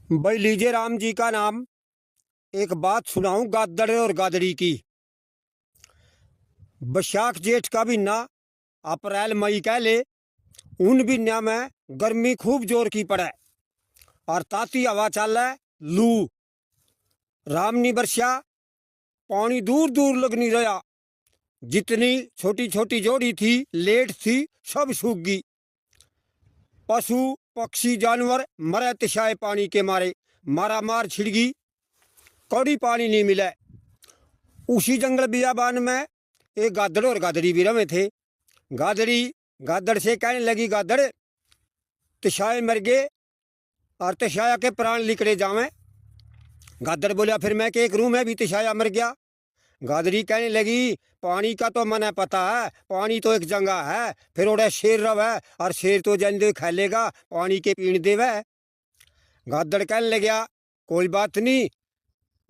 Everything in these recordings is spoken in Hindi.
भाई लीजिए राम जी का नाम। एक बात सुनाऊं गादड़ और गादड़ी की। बैसाख जेठ का महीना, अप्रैल मई कह ले, उन महीना में गर्मी खूब जोर की पड़े और ताती हवा चले, लू राम नी बरसा, पानी दूर दूर लग नहीं रहा। जितनी छोटी छोटी जोड़ी थी, लेट थी, सब सूख गई। पशु पक्षी जानवर मरे तिशाए पानी के मारे, मारा मार छिड़ गई, कौड़ी पानी नहीं मिले। उसी जंगल बियाबान में एक गादड़ और गादड़ी भी रमे थे। गादड़ी गादड़ से कहने लगी, गादड़ तिशाए मर गए और तिशाया के प्राण लिकड़े जावे। गादड़ बोला, फिर मैं के करूं, मैं भी तिशाया मर गया। गादड़ी कहने लगी, पानी का तो मना पता है, पानी तो एक जगह है, फिर ओडे शेर रवे और शेर तो जन दे खा लेगा, पानी के पीण देवे। गादड़ कहने लग्या, कोई बात नहीं,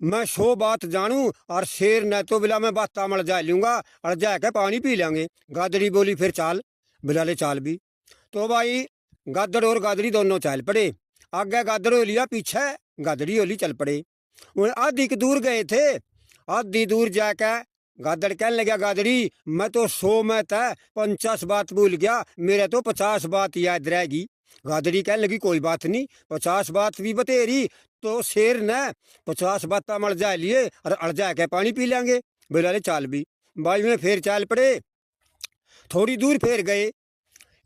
मैं 100 बात जानू और शेर न तो बिला मैं बात मल जा लूंगा और जाके पानी पी लेंगे। गादड़ी बोली, फिर चाल। बिला ले चाल भी। तो भाई गादड़ और गादड़ी दोनों चल पड़े। आगे गादड़ हो लिया, पीछे गादड़ी होली चल पड़े। वो आधी दूर गए थे। आधी दूर जाके गादड़ कहने लगा, गादड़ी मैं तो 100 में तय 50 बात भूल गया, मेरे तो 50 बात याद रहेगी। गादड़ी कहने लगी, कोई बात नहीं, 50 बात भी बतेरी तो शेर ने 50 बात मर जाए लिए और अड़ जाए के पानी पी लेंगे। बोला ले चाल भी। भाई में फिर चाल पड़े। थोड़ी दूर फिर गए।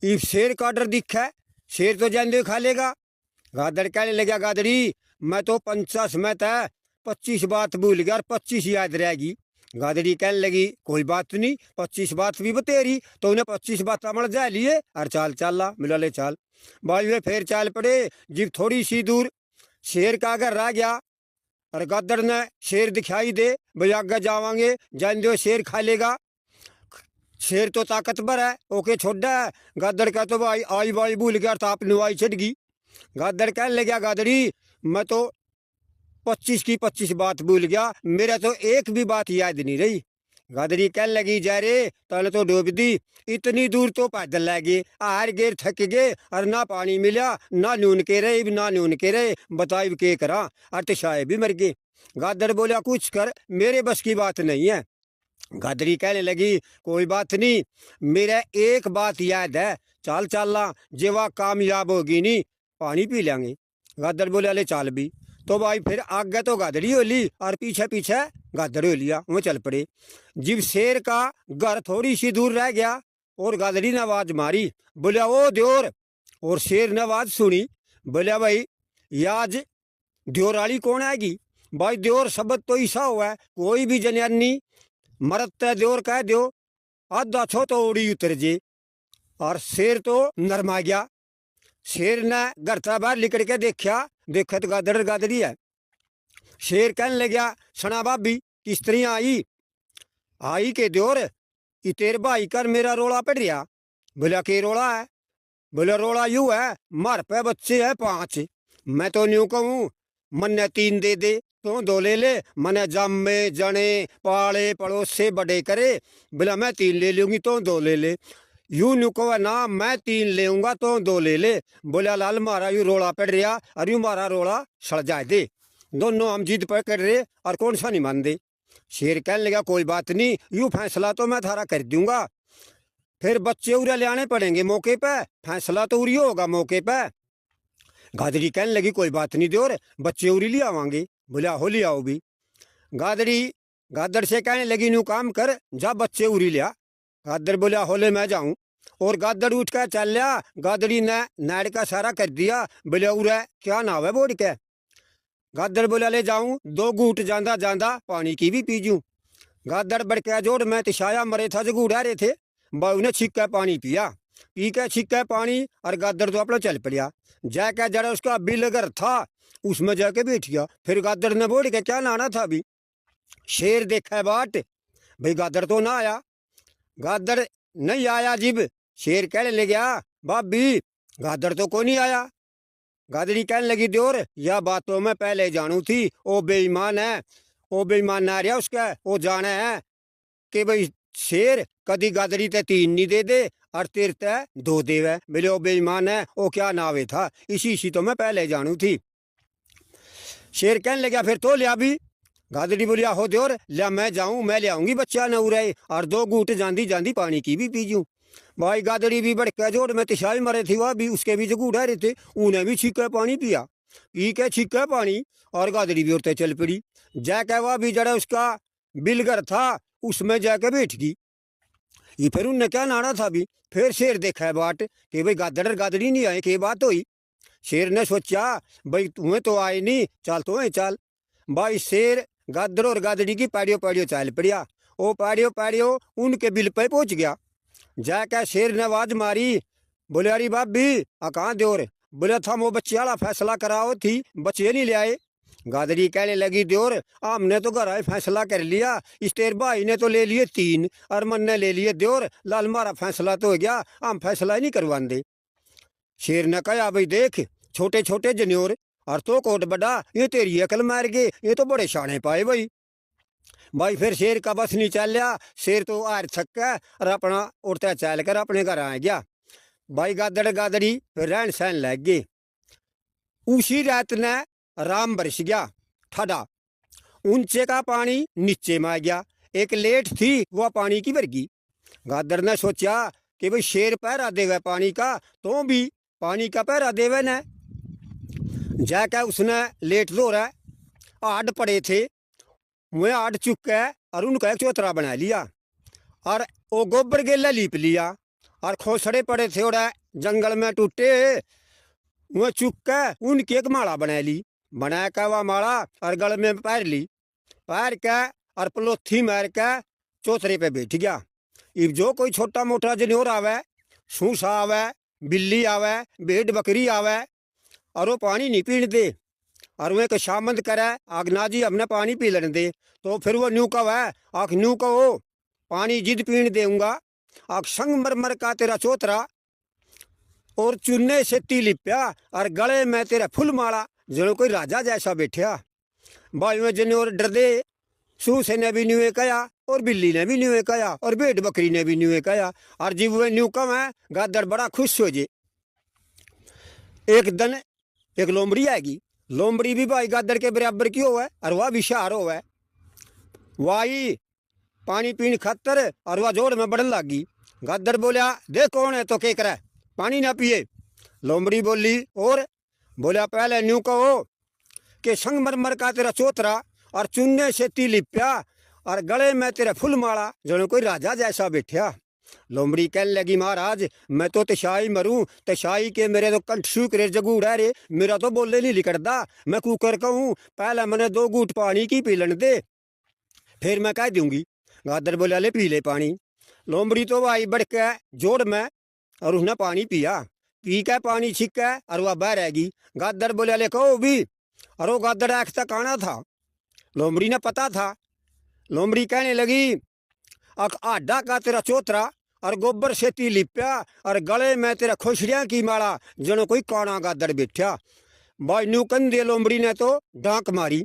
इस शेर का डर दिखा, शेर तो जान खा लेगा। गादड़ कहने लगा, गादड़ी मैं तो 50 में तय 25 बात भूल गया और 25 याद रहेगी। गादड़ी कहने लगी, कोई बात नहीं, 25 बात भी बतेरी तो उन्हें 25 बात मर जा लिए और चाल चाला। मिला ले चाल। भाई वे फिर चाल पड़े। जब थोड़ी सी दूर शेर का अगर रह गया और गादड़ ने शेर दिखाई दे, भाई आगे जावांगे, जान दो शेर खा लेगा, शेर तो ताकतवर है, ओके छोड़ा है। गादड़ का तो भाई आई बाई भूल गया तो आप नुआई छट गई। गादड़ कहने लगा, गादड़ी मैं तो 25 की 25 बात भूल गया, मेरा तो एक भी बात याद नहीं रही। गादड़ी कहने लगी, जा रे तने तो डूब दी, इतनी दूर तो पैदल लगे, हार गेर थक गए और ना पानी मिला, ना नून के रहे, ना नून के रहे, बताइब के करा, और तिशाए भी मर गए। गादड़ बोला, कुछ कर, मेरे बस की बात नहीं है। गादड़ी कहने लगी, कोई बात नहीं, मेरा एक बात याद है, चाल चालना, जेवा कामयाब होगी नहीं, पानी पी लेंगे। गादड़ बोले, ले चाल भी। तो भाई फिर आगे तो गादड़ी हो ली और पीछे पीछे गादड़ हो लिया, वो चल पड़े। जब शेर का घर थोड़ी सी दूर रह गया और गादड़ी ने आवाज मारी, बोलिया ओ द्योर। और शेर ने आवाज सुनी, बोलिया भाई याज द्योराली कौन आएगी। भाई द्योर शब्द तो ऐसा हुआ है, कोई भी जनानी मरद तय द्योर कह दो, आधा छो तो उड़ी उतर जे। और शेर तो नरमा गया। शेर ने घर से बाहर निकल के देखा, देखा तो गादड़ गादड़ी है। शेर कहने लगा, सना भाभी किस तरह आई। आई के द्योर कि तेरे भाई कर मेरा रोला पड़ रहा। बोला के रोला है। बोला रोला यूं है, मार पे बच्चे है 5, मैं तो न्यू कहूँ मन्ने 3 दे दे, तो 2 ले ले, मने जम्मे जने पाले पड़ोस से बड़े करे। बोला मैं 3 ले लूंगी, तो 2 ले ले। यूं न्यू कहो ना, मैं 3 लेऊंगा तो 2 ले ले। बोला लाल मारा यूं रोला पड़ रहा और यूं मारा रोला सड़ जाए दे, दोनों हम जिद पर कर रहे और कौन सा नहीं मान दे। शेर कहने लगा, कोई बात नहीं, यूं फैसला तो मैं थारा कर दूंगा, फिर बच्चे उरे ले आने पड़ेंगे मौके पे, फैसला तो उरी होगा मौके पे। गादड़ी कहने लगी, कोई बात नहीं द्योर, बच्चे उरी ले आवांगे। बोला हो ले आओ भी। गादड़ी गादड़ से कहने लगी, न्यू काम कर, जा बच्चे उरी लिया। गादड़ बोला होले मैं जाऊं। और गादड़ उठ कर चल लिया। गादड़ी ने नाड़ का सारा कर दिया। बोले उरे क्या नाव है बोड़ के। गादड़ बोला ले जाऊं, 2 घूट जांदा जांदा पानी की भी पीजूं। गादड़ बड़के जोड़ में तिशाया मरे था, जगू उड़ा रहे थे, बाऊ ने छिक्का पानी पिया, पी के छिक्का पानी और गादड़ तो अपना चल पड़ा। जाके जरा उसका बिल अगर था उसमें जाके बैठ गया। फिर गादड़ ने बोल के क्या लाना था अभी। शेर देखा बाट, भाई गादड़ तो ना आया। गादड़ नहीं आया। जिब शेर कहने लग गया, भाभी गादड़ तो को नहीं आया। गादड़ी कहने लगी, द्योर यह बातों में पहले जानू थी, वो बेईमान है, वो बेईमान ना रहा उसका, वो जाने है कि भाई शेर कदी गादड़ी ते 3 नहीं दे दे और तेरे ते 2 देवे। बोले वो बेईमान है, वो क्या नावे था, इसी तो मैं पहले जानू थी। शेर कहने लगा फिर तो लिया भी। गादड़ी बोली हो दियोर लिया मैं जाऊँ, मैं ले आऊँगी बच्चा न उड़े और 2 घूट जांदी जांदी पानी की भी पीजूँ। भाई गादड़ी भी बड़के जोड़ में तिशाई मरे थी, वह भी उसके भी जो घूटा रहे थे, उन्हें भी छीका पानी पिया। पी के छीका पानी और गादड़ी भी उड़ते चल पड़ी। जाके वह भी जड़ा उसका बिलगर था उसमें जाके बैठ गई। ये फिर उनने क्या नाना था भी। फिर शेर देखा है बाट कि भाई गादड़ और गादड़ी नहीं आए, कि बात हुई। शेर ने सोचा भाई तुम्हें तो आए नहीं, चल तो चल। भाई शेर गादड़ और गादड़ी की पैड़ियों पैड़ियों चाल पड़िया। वो पैड़ियों पैड़ियों उनके बिल पे पहुंच गया। जाके शेर ने आवाज मारी, बोले अरे भाभी आ कहाँ द्योर। बोले था वो बच्चे वाला फैसला कराओ थी, बच्चे नहीं ले आए। गादड़ी कहने लगी द्योर हमने तो घर आए फैसला कर लिया, इस तेरे भाई ने तो ले लिए 3 और मन ने ले लिए द्योर, लाल मारा फैसला तो हो गया, हम फैसला ही नहीं करवाते। शेर ने कहा भाई देख छोटे छोटे जन्योर और तो कोट बड़ा, ये तेरी अकल मार गए, ये तो बड़े शाने पाए भाई। भाई फिर शेर का बस नहीं चल लिया। शेर तो हार थका और अपना उड़ता चल कर अपने घर आ गया। भाई गादड़ गादड़ी फिर रहन सहन लग गए। उसी रात ने राम बरस गया ठंडा, ऊंचे का पानी नीचे में आ गया। एक लेट थी वह पानी की भरगी। गादड़ ने सोचा कि भाई शेर पहरा देवे पानी का, तो भी पानी का पहरा देवे न। जाकर उसने लेट दो रहा आड पड़े थे, वह आड चुक है और उनका एक चौतरा बना लिया और वो गोबर गेला लीप लिया और खोसड़े पड़े थे और जंगल में टूटे, वह चुक के उनकी एक माला बना ली। बना के वह माला और गल में पैर ली, पैर के और पलोथी मार के चौतरे पे बैठ गया। इब जो कोई छोटा मोटा जनोर आवे, सूसा आवे, बिल्ली आवे, भेड़ बकरी आवे और वो पानी नहीं पीने दे और वह शामंद करे आगना जी हमने पानी पी लेने दे, तो फिर वो न्यू कव है आख न्यू कहो पानी जिद पीने देऊंगा। आख संगमरमर का तेरा चौतरा और चुन्ने से ती लिप्या और गले में तेरा फुल माला, जनो कोई राजा जैसा बैठा। भाई में जनोर डर दे, सूसे ने भी न्यूए कया और बिल्ली ने भी न्यूए कया और भेड़ बकरी ने भी न्यूए कया और जीव वे न्यू कम है। गादड़ बड़ा खुश हो जे। एक दिन एक लोमड़ी आएगी, लोमड़ी भी भाई गादड़ के बराबर की हो है और वह भी शार हो है। वाई पानी पीने खातर और वह जोड़ में बढ़न लगी। गादड़ बोलिया देख कौन है तो के करे पानी ना पिए। लोमड़ी बोली और बोलिया पहले न्यू कहो कि संगमरमर का तेरा चौतरा और चुन्ने से ती लिप्या और गले में तेरा फुल माला, जनो कोई राजा जैसा बैठा। लोमड़ी कहने लगी महाराज मैं तो तशाई मरूं, तशाई के मेरे तो कंठ सूख रे जगूड़ा रे, मेरा तो बोले नहीं लिकड़दा, मैं कुकर कहूँ पहले मैंने 2 घूट पानी की पी लेने दे फिर मैं कह दूंगी। गादड़ बोला ले पी ले पानी। लोमड़ी तो भाई बढ़ के जोड़ में और उसने पानी पिया, पी के पानी छिक के और वह बह रहेगी। गादड़ बोला ले कहो भी, और वो गादड़ आँख तक आना था, लोमड़ी ने पता था। लोमड़ी कहने लगी आडा का तेरा चौतरा और गोबर से ती लिप्या और गले में तेरा खुशरिया की माला, जनो कोई काना गादड़ बैठा। भाई न्यू कंधे लोमड़ी ने तो डांक मारी।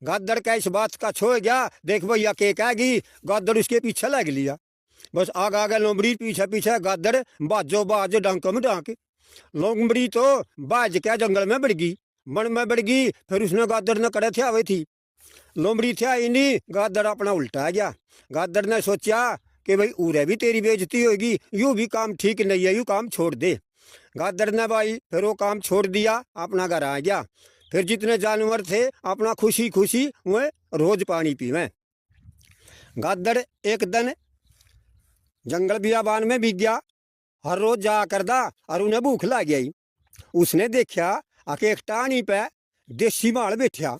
गादड़ का इस बात का छो गया, देख भैया के कहेगी, गादड़ उसके पीछे लग लिया। बस आगे आगे लोमड़ी पीछे पीछे गादड़ बाजो बाज डांकों में डांक। लोमड़ी तो बाज क्या जंगल में बढ़ गई, वन में बढ़ गई। फिर उसने गादड़ ने कड़े थे आवे थी, लोमड़ी थे आई नहीं, गादड़ अपना उल्टा गया। गादड़ ने सोचा कि भाई उरे भी तेरी बेइज्जती होगी, यूं भी काम ठीक नहीं है, यूं काम छोड़ दे। गादड़ ने भाई फिर वो काम छोड़ दिया, अपना घर आ गया। फिर जितने जानवर थे अपना खुशी खुशी वह रोज पानी पीवें। गादड़ एक दिन जंगल बियाबान में भी गया, हर रोज जा करदा और उन्हें भूख लग गई। उसने देखा आके एक टाणी पे देसी माल बैठा।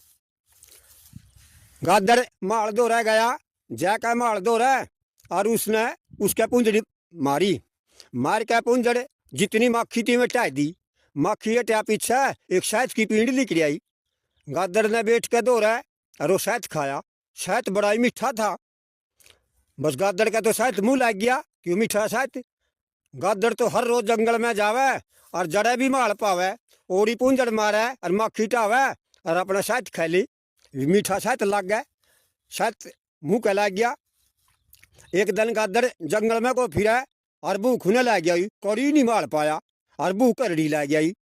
गादड़ माल दो रह गया, जाकर माल दो रह और उसने उसके पूंजड़ी मारी, मार के पूंजड़ जितनी माखी थी में टाई दी। माखी हटा पीछे एक शहद की पींड निकल आई। गादड़ ने बैठ के दो रहा और वो शहद खाया, शहद बड़ा ही मीठा था। बस गादड़ का तो शहद मुँह लग गया, क्यों मीठा शहद। गादड़ तो हर रोज जंगल में जावे और जड़े भी माल पावे, ओड़ी पूंजड़ मारे और माखी टावे और अपना शहद खा ली। मीठा शहद लग गया, शहद मुँह के लग गया। एक दिन गादड़ जंगल में को फिरा और भूख ने लग गई, कौड़ी नहीं माल पाया और भूख करड़ी लग गई।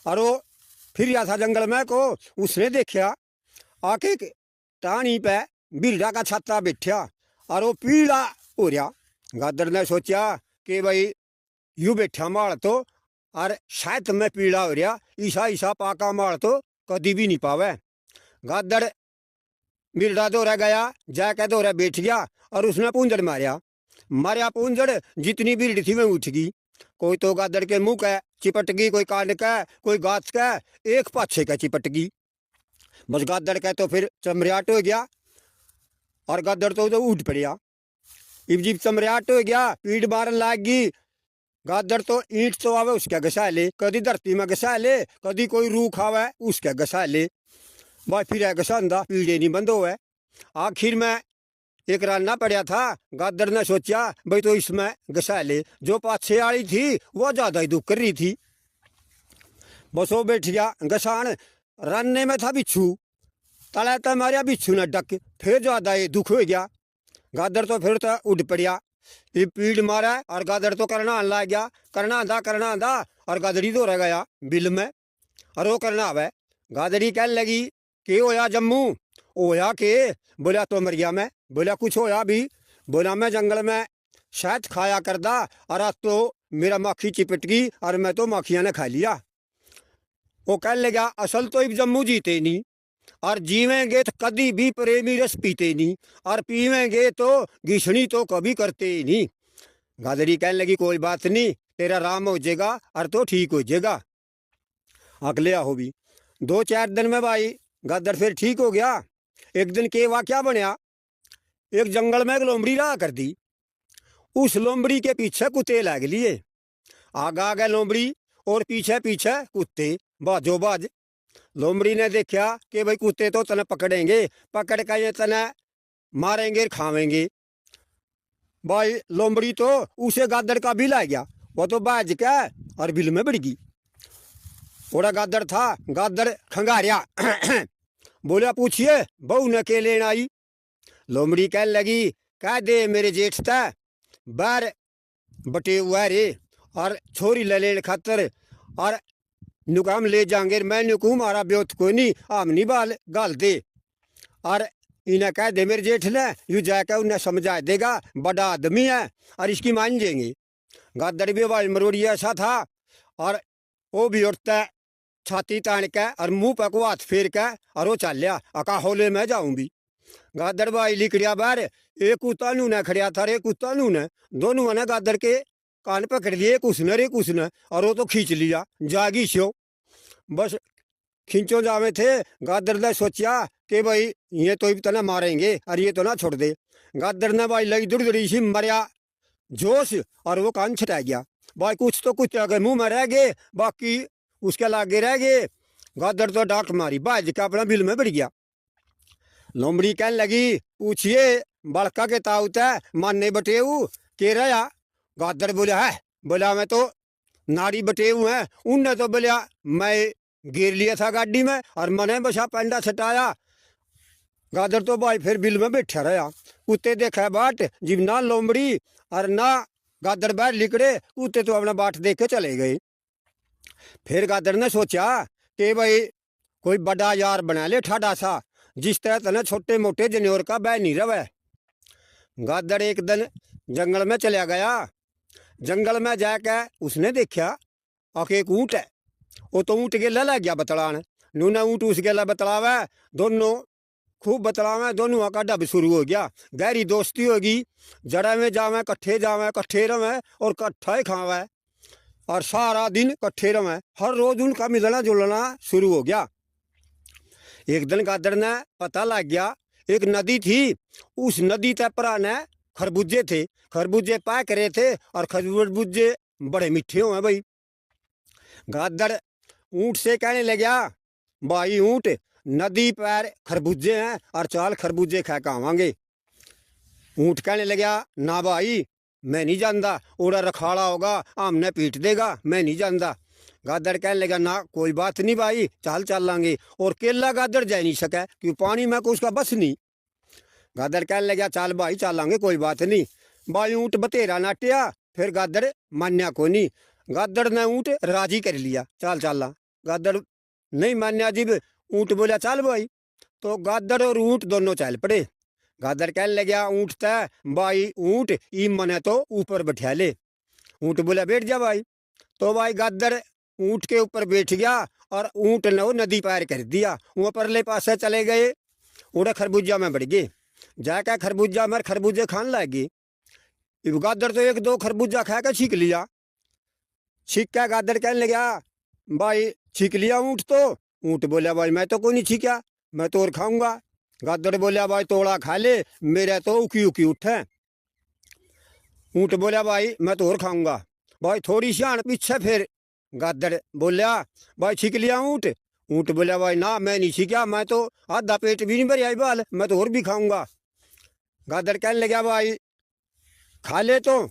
और वो फिर था जंगल में को, उसने देखा आके एक टाणी पे बिरड़ा का छत्ता बैठा और वो पीला हो रहा। गादड़ ने सोचा कि भाई यूं बैठा माल तो और शायद मैं पीला हो रहा, ईसा ईसा पाका माल तो कभी भी नहीं पावे। गादड़ बिरड़ा दौरा गया, जाके दौरा बैठ गया और उसने पूंजड़ मारिया। मारिया पूंजड़, जितनी बिरड़ी थी वह उठ गई। कोई तो गादड़ के मुंह का चिपट गई, कोई कांड का, कोई गाछ का, एक पाछे का चिपट गई। बस गादड़ का तो फिर चमरियाट हो गया और गादड़ तो उठ पड़िया। इब जीप चमरियाट हो गया, पीठ मारन लाग गई। गादड़ तो ईंट तो आवे उसके घसा ले, कदी धरती में घसा ले, कदी कोई रूख आवे उसके घसा ले। भाई फिर घसांदा पीड़े नहीं बंद होवे। आखिर में एक राना पड़ा था। गादड़ ने सोचा भाई तो इसमें घसा ले। जो पाछे वाली थी वो ज्यादा ही दुख कर रही थी। बस वो बैठ गया घसान। रान्ने में था बिच्छू, तला तो मारिया बिच्छू ने डक, फिर ज्यादा ये दुख हो गया। गादड़ तो फिर तो उड़ पड़िया। ये पीड़ मारा और गादड़ तो करना आने लग गया। करना आंदा और गादड़ी तो रह गया बिल में। और वो करना आवे। गादड़ी कहने लगी के होया जम्मू? होया के? बोला तो मरिया मैं। बोला कुछ होया भी? बोला मैं जंगल में शायद खाया करदा और आज तो मेरा माखी चिपट गई और मैं तो माखिया ने खा लिया। वो कहने लगा असल तो इब जम्मू जीते नहीं और जीवेंगे तो कभी भी प्रेमी रस पीते नहीं और पीवेंगे तो घिसनी तो कभी करते ही नहीं। गादड़ी कहने लगी कोई बात नहीं, तेरा राम हो जाएगा और तो ठीक हो जाएगा। अगले हो भी 2-4 दिन में भाई गादड़ फिर ठीक हो गया। एक दिन के वाक्या बनया, एक जंगल में एक लोमड़ी रहा कर दी। उस लोमड़ी के पीछे कुत्ते लग लिए। आगे लोमड़ी और पीछे पीछे कुत्ते, बाजो बाज। लोमड़ी ने देखा कि भाई कुत्ते तो तने पकड़ेंगे, पकड़ कर ये तने मारेंगे खावेंगे। भाई लोमड़ी तो उसे गादड़ का बिल आ गया। वो तो बाज के और बिल में बढ़ गई। थोड़ा गादड़ था, गादड़ खंगारिया बोला पूछिए बहू ने के लेना आई? लोमड़ी कहने लगी कह दे मेरे जेठ था बाहर बटे हुआ रे और छोरी ले लेने खातर और नुकाम ले जाएंगे। मैं नुकू मारा ब्योत कोई नहीं, आमनी बाल गाल दे और इन्हें कह दे मेरे जेठ ने यू जाकर उन्हें समझा देगा, बड़ा आदमी है और इसकी मान जाएंगे। गादड़ भी वाल मरोड़ी ऐसा था और वो भी उठता छाती तान के और मुंह पर को हाथ फेर के और वो चल लिया। अका होले मैं जाऊं भी। गादड़ भाई लिकड़िया बाहर, एक कुत्ता नू ने खड़िया था, एक कुत्ता नू ने, दोनों ने गादड़ के कान पकड़ लिए, एक उसने रे उसने, और वो तो खींच लिया जागी शो। बस खींचो जावे थे। गादड़ ने सोचा कि भाई ये तो इतना मारेंगे और ये तो ना छोड़ दे। गादड़ ने भाई लगी दुड़दड़ी सी मरिया जोश और वो कान छटा गया। भाई कुछ तो कुछ अगर मुंह में रह गए, बाकी उसके लागे रह गए। गादड़ तो डांट मारी, बाज का अपना बिल में बढ़ गया। लोमड़ी कहने लगी पूछिए बड़का के ताउत है मानने बटेऊ के रहा? गादड़ बोला है, बोला मैं तो नारी बटेऊ है। उनने तो बोलिया मैं गिर लिया था गाड़ी में और मैंने बसा पेंडा छटाया। गादड़ तो भाई फिर बिल में बैठा रहा। कुत्ते देखा बाट, जिब ना लोमड़ी और ना गादड़ बाहर लिकड़े, कुत्ते तो अपना बाट देख के चले गए। फिर गादड़ ने सोचा कि भाई कोई बड़ा यार बना ले ठाडा सा, जिस तरह तना छोटे मोटे जनियोर का बह नहीं रवे। गादड़ एक दिन जंगल में चला गया। जंगल में जाकर उसने देखा आके एक ऊँट है। वो तो ऊँट गेला लग गया बतलान। नूने ऊँट उस गेला बतलावे, दोनों खूब बतलावे, दोनों का डब शुरू हो गया। गहरी दोस्ती होगी, जड़ा में जावे कट्ठे रवे और कट्ठा ही खावे और सारा दिन कट्ठे रवे। हर रोज उनका मिलना जुलना शुरू हो गया। एक दिन गादड़ ने पता लग गया एक नदी थी, उस नदी तय पुराने खरबूजे थे, खरबूजे पाक रहे थे और खरबूजे बड़े मीठे हुए भाई। गादड़ ऊँट से कहने लगा भाई ऊँट नदी पर खरबूजे हैं और चाल खरबूजे खा के आवांगे। ऊँट कहने लगा ना भाई मैं नहीं जानता, ओरा रखाड़ा होगा हमने पीट देगा, मैं नहीं जानता। गादड़ कहने लगा ना कोई बात नहीं भाई चाल चल लांगे। और केला गादड़ जा नहीं सका क्यों पानी में को उसका बस नहीं। गादड़ कहने लगा चल भाई चलांगे कोई बात नहीं। भाई ऊँट बतेरा नाटिया, फिर गादड़ मान्या को नहीं। गादड़ ने ऊँट राजी कर लिया चल चल ला। गादड़ नहीं मान्या जीब ऊँट बोला चल भाई। तो गादड़ और ऊँट दोनों चल पड़े। गादड़ कहने लगे ऊँट तय भाई ऊँट ई मने तो ऊपर बैठा ले। ऊँट बोला बैठ जा भाई। तो भाई गादड़ ऊँट के ऊपर बैठ गया और ऊँट ने वो नदी पार कर दिया। वहाँ परले पासे चले गए, उड़ा खरबूजा में बढ़ गए। जाकर खरबूजा में खरबूजे खाने लगी। गादड़ तो एक दो खरबूजा खा के छीक लिया। छीक के गादड़ कहने लगा भाई छीक लिया ऊँट तो। ऊँट बोला भाई मैं तो कोई नहीं छीका, मैं तो और खाऊंगा। गादड़ बोला भाई तोड़ा खा ले, मेरे तो उकी उकी उठे। ऊँट बोला भाई मैं तो और खाऊंगा। भाई थोड़ी सी आन पीछे फिर गादड़ बोलिया भाई छीक लिया ऊँट। ऊँट बोला भाई ना मैं नहीं छीका, मैं तो आधा पेट भी नहीं भरिया बाल, मैं तो और भी खाऊंगा। गादड़ कहने लगा भाई खा ले तो,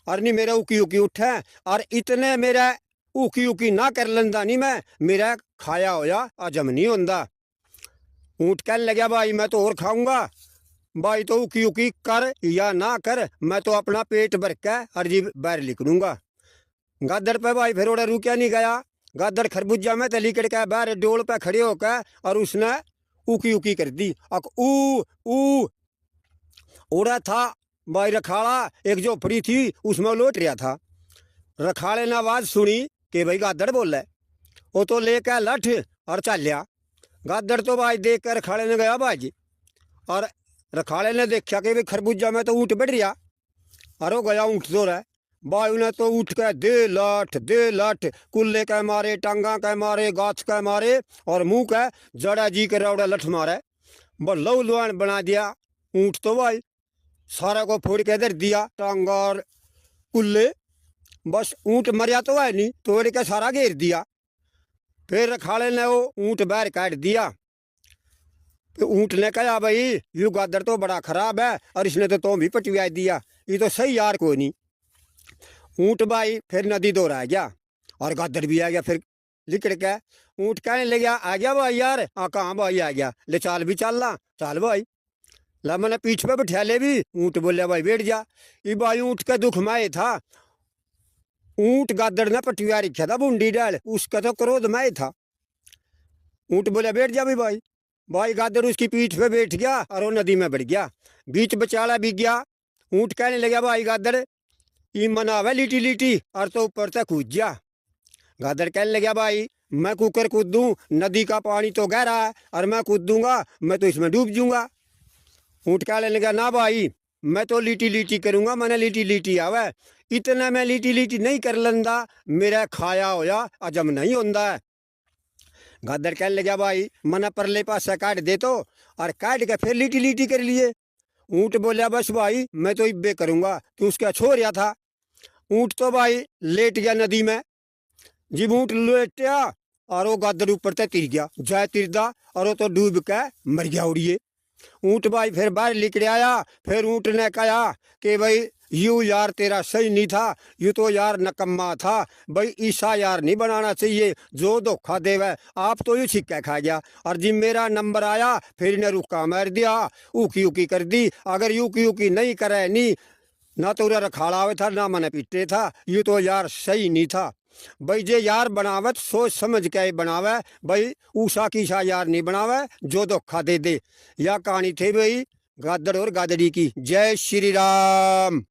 और नहीं मेरा उकी उकी उठे, और इतने मेरा उकी उकी ना कर लेंदा नहीं मैं, मेरा खाया होया हजम नहीं होंदा। ऊँट कहने लगा भाई मैं तो और खाऊंगा। भाई तो उकी उकी कर या ना कर, मैं तो अपना पेट भर के हर जीव बाहर निकलूंगा। गादड़ पे भाई फिर ओड़ा रुकिया नहीं गया। गादड़ खरबूजा में तली कड़ के बाहर डोल पे खड़े होकर और उसने उकी उकी कर दी। अक ऊ उड़ा था भाई रखाड़ा एक झोपड़ी थी उसमें लौट रहा था। रखाड़े ने आवाज सुनी कि भाई गादड़ बोल रहा है, वो तो लेकर लठ और चल लिया। गादड़ तो भाई देख कर रखाड़े ने गया बाजी, और रखाड़े ने देखा कि भाई खरबूजा में तो ऊँट बढ़ रहा, और वो गया ऊँट तो रहा। भाई ने तो उठ के दे लठ कुल्ले के मारे, टांगा के मारे, गाछ के मारे, और मुंह के जड़ा जी के रौड़ा लठ मारे। लहू लुहान बना दिया ऊँट तो भाई, सारा को फोड़ के इधर दिया टांगा और कुल्ले। बस ऊँट मरिया तो है नहीं, तोड़ के सारा घेर दिया। फिर रखाड़े ने वो ऊँट बाहर काट दिया। तो ऊँट ने कहा भाई यू गादड़ तो बड़ा खराब है, और इसने तो भी पटवा दिया, ये तो सही यार कोई नहीं। ऊँट भाई फिर नदी दौड़ आ गया, और गादड़ भी आ गया फिर लिकड़ के। ऊँट कहने लग गया आ गया भाई यार, हाँ कहाँ भाई आ गया, ले चाल भी चल ला, चाल भाई ला मैंने पीठ पे बैठा ले भी। ऊँट बोले भाई बैठ जा। ये भाई ऊँट का दुख माए था, ऊँट गादड़ ने पटवा रखा था बूंदी डाल, उसका तो क्रोध माए था। ऊँट बोले बैठ जा भी भाई। भाई गादड़ उसकी पीठ पे बैठ गया और वो नदी में बढ़ गया, बीच बचाला भी गया। ऊँट कहने लगा भाई गादड़ ये मनावे लीटी लीटी, और तो ऊपर तक कूद जा। गादड़ कहने लगा भाई मैं कुकर कूदूं, नदी का पानी तो गहरा है, और मैं कूदूंगा मैं तो इसमें डूब जाऊंगा। ऊँट कहने लगा ना भाई मैं तो लीटी लीटी करूंगा, मैंने लीटी लीटी आवे, इतना मैं लीटी लीटी नहीं कर लेंदा, मेरा खाया होया हजम नहीं होंदा है। गादड़ कहने लगा भाई मना परले पासे काट दे तो, और काट के फिर लीटी लीटी कर लिए। ऊँट बोलिया बस भाई मैं तो इब्बे करूंगा, कि उसका छोड़िया था। ऊँट तो भाई लेट गया नदी में। जब ऊँट लेटा और वो गादड़ ऊपर तक तिर गया, जाए तिरदा, और वो तो डूब के मर गया उड़िए। ऊँट भाई फिर बाहर निकल आया। फिर ऊँट ने कहा कि भाई यू यार तेरा सही नहीं था, यू तो यार नकम्मा था भाई, ईसा यार नहीं बनाना चाहिए जो धोखा देवे। आप तो यू छिक्का खा गया, और जब मेरा नंबर आया फिर इन्हें रुका मार दिया, ऊकी ऊकी कर दी। अगर यूकी ऊकी नहीं करे नहीं ना तो उरा रखाड़ा हुआ था ना मैंने पीटे था, यू तो यार सही नहीं था भाई। जे यार बनावत सोच समझ के बनावे भाई, ऊषा की सा यार नहीं बनावे जो धोखा दे दे। यह कहानी थी भाई गादड़ और गादड़ी की। जय श्री राम।